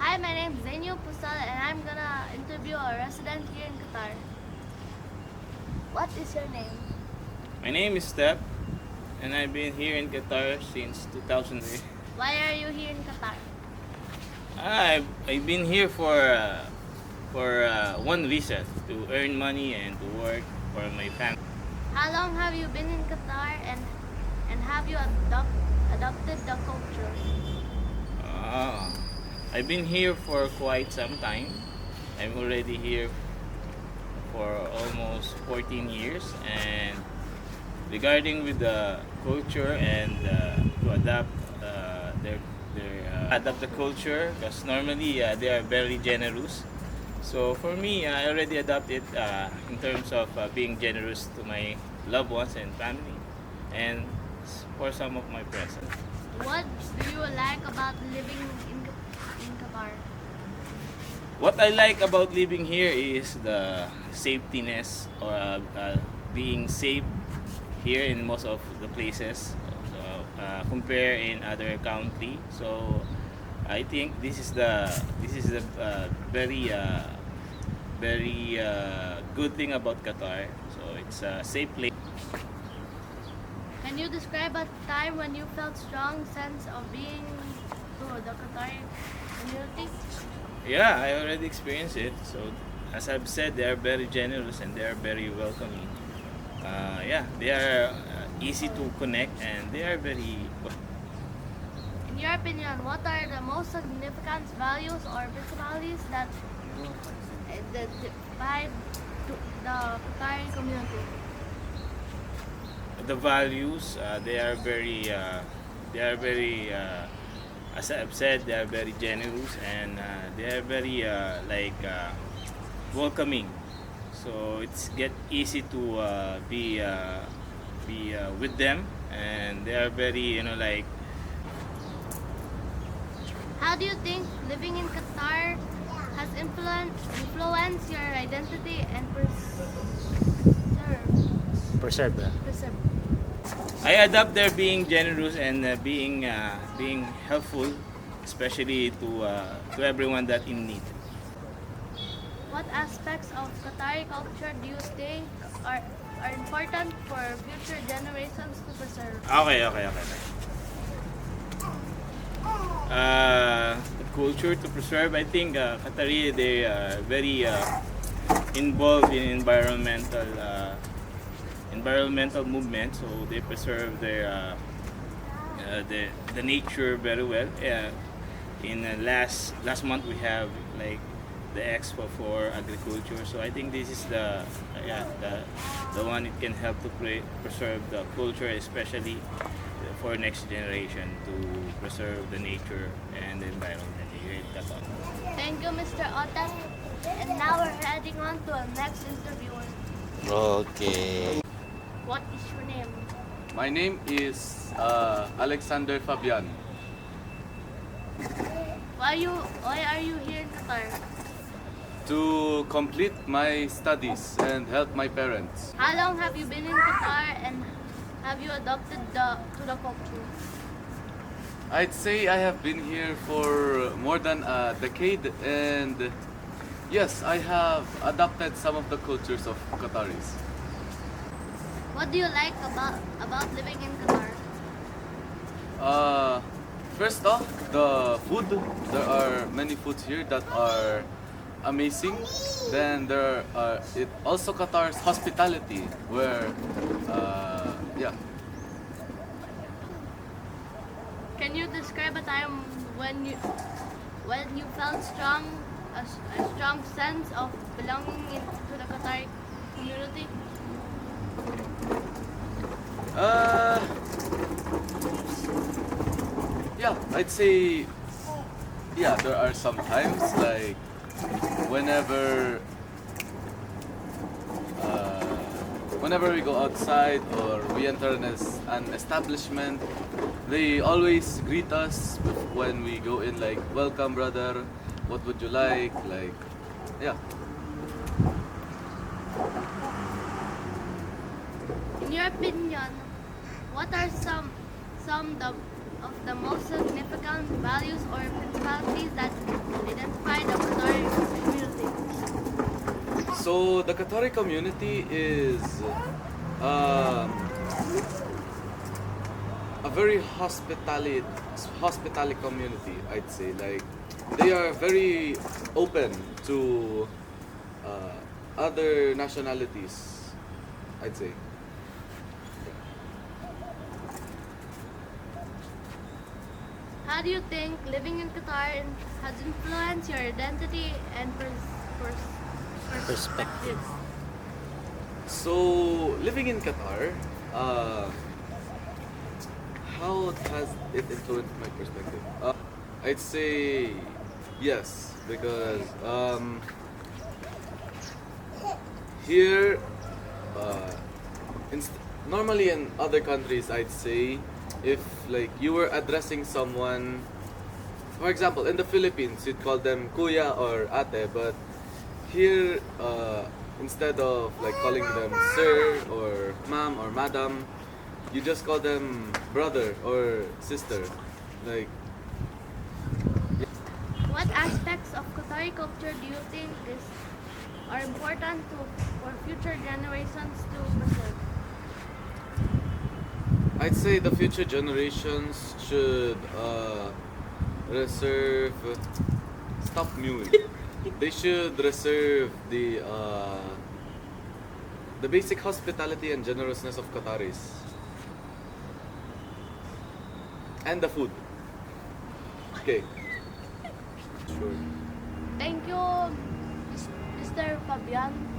Hi, my name is Zhane and I'm gonna interview a resident here in Qatar. What is your name? My name is Step, and I've been here in Qatar since 2008. Why are you here in Qatar? I've been here for one reason: to earn money and to work for my family. How long have you been in Qatar and have you adopted the culture? Uh, I've been here for quite some time. I'm already here for almost 14 years, and regarding with the culture and to adapt adapt the culture, because normally they are very generous. So for me, I already adopted in terms of being generous to my loved ones and family, and for some of my friends. What do you like about living in Qatar? What I like about living here is the safetyness, or being safe here in most of the places, compare in other country. So I think this is the very good thing about Qatar. So it's a safe place. Can you describe a time when you felt strong sense of being to the Qatari community? Yeah, I already experienced it. So as I've said, they are very generous and they are very welcoming. Yeah, they are easy to connect and they are very. In your opinion, what are the most significant values or personalities that divide the Qatari community? The values, they are very as I've said, they are very generous, and they are very welcoming. So it's get easy to be with them, and they are very, How do you think living in Qatar has influenced your identity and preserve? I adapt their being generous and being helpful, especially to everyone that in need. What aspects of Qatari culture do you think are important for future generations to preserve? Okay. The culture to preserve. I think Qatari, they are very involved in environmental movement, so they preserve the nature very well. In last month we have like the expo for agriculture, so I think this is the one it can help to preserve the culture, especially for next generation, to preserve the nature and the environment here in Qatar. Thank you, Mr. Otan. And now we're heading on to our next interviewer. Okay. What is your name? My name is Alexander Fabian. Why are you here in Qatar? To complete my studies and help my parents. How long have you been in Qatar and have you adopted to the culture? I'd say I have been here for more than a decade, and yes, I have adopted some of the cultures of Qataris. What do you like about living in Qatar? First off, the food. There are many foods here that are amazing. Then there are it also Qatar's hospitality, where yeah. Can you describe a time when you felt a strong sense of belonging to the Qatari community? Uh, yeah, I'd say yeah. There are some times like whenever whenever we go outside or we enter an establishment, they always greet us when we go in, like, welcome brother, what would you like, yeah. In your opinion, what are some of the most significant values or principalities that So the Qatari community is um, a very hospitality community, I'd say. Like they are very open to other nationalities, I'd say. How do you think living in Qatar has influenced your identity and perspectives? So living in Qatar, how has it influenced my perspective? I'd say yes, because here, uh, normally in other countries, I'd say if like you were addressing someone, for example, in the Philippines, you'd call them kuya or ate, but here, instead of like calling them sir or ma'am or madam, you just call them brother or sister. Like, What aspects of Qatari culture do you think are important for future generations to preserve? I'd say the future generations should reserve. Stop mewing. They should reserve the basic hospitality and generousness of Qataris and the food. Okay. Sure. Thank you, Mr. Fabian.